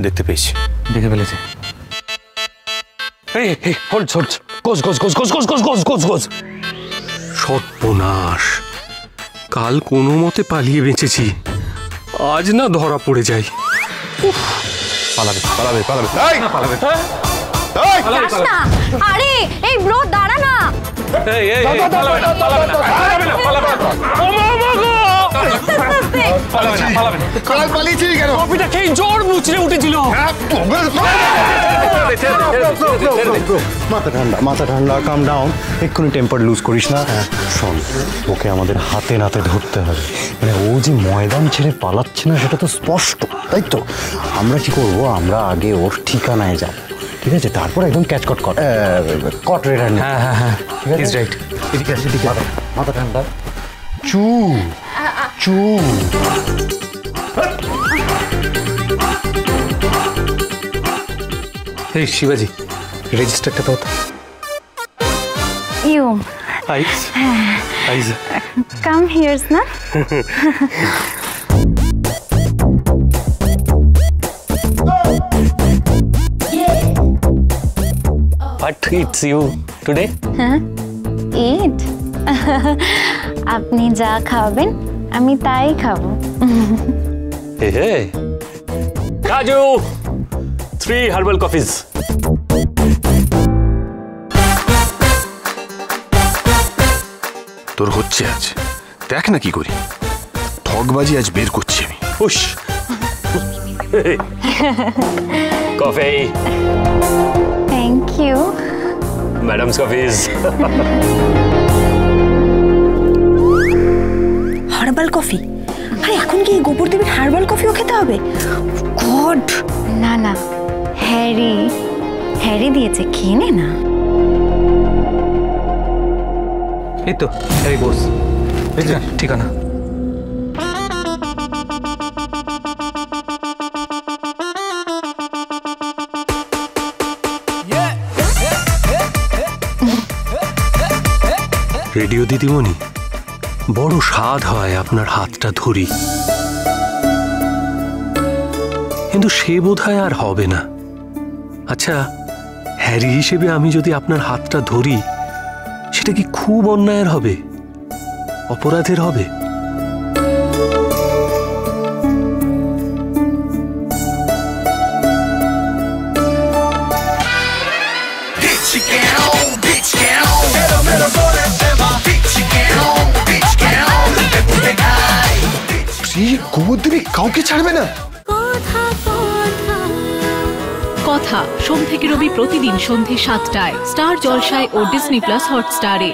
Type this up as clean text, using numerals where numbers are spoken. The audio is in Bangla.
দেখতে পেয়েছি। দেখে ফেলেছে। এই এই হোল্ড হোল্ড, গোজ গোজ গোজ গোজ গোজ গোজ গোজ গোজ গোজ। সর্বনাশ, কাল কোনো মতে পালিয়ে বেঁচেছি, আজ না ধরা পড়ে যাই। পালাবে পালাবে পালাবে পালাবে। আরে এই ব্রো দাঁড়া না। এই এই পালাবে না পালাবে না পালাবে না পালাবে না। পালাবে না পালাবে না। কাল পালিয়েছিলি কেন? কপিটা খেয়ে জোর মুচড়ে উঠেছিল। মাথা ঠান্ডা মাথা ঠান্ডা, কাম ডাউন, এক্ষুনি টেম্পার লুজ করিস না। শোন, ওকে আমাদের হাতে নাতে ধরতে হবে। মানে ও যে ময়দান ছেড়ে পালাচ্ছে না সেটা তো স্পষ্ট, তাই তো? আমরা কি করব, আমরা আগে ওর ঠিকানায় যাব, ঠিক আছে? তারপর একদম ক্যাচ কট কট রেড হ্যান্ড। হ্যাঁ হ্যাঁ হ্যাঁ, ইজ রাইট। এদিকে আসে, এদিকে মাথা ঠান্ডা। চু চু। এই শিবাজি, রেজিস্টারটা দাও তো। You ice ice come here's না। What treats you today? Eat আপনি যা খাবেন আমি তাই খাবো। Hey hey, Kaju, 3 herbal coffees. তোর হচ্ছে আজ, দেখ না কি করি। ঠকবাজি আজ বের করছি আমি। Push. Coffee. Thank you. Madam's coffees. Herbal coffee? আরে এখন কি গোবর দেবীর হার্বাল কফিও খেতে হবে? গড! না না, হ্যারি হ্যারি দিয়েছে, খেয়ে নে না। এই তো হ্যারি বোস, ঠিকানা। রেডিও দিদিমণি, বড় স্বাদ হয় আপনার হাতটা ধরি, কিন্তু সে বোধহয় আর হবে না। আচ্ছা, হ্যারি হিসেবে আমি যদি আপনার হাতটা ধরি, সেটা কি খুব অন্যায়ের হবে, অপরাধের হবে? গোবরদেবী কাউকে ছাড়বে না। কথা সোম থেকে রবি প্রতিদিন সন্ধ্যে ৭টায় স্টার জলসায় ও ডিজনি প্লাস হটস্টারে।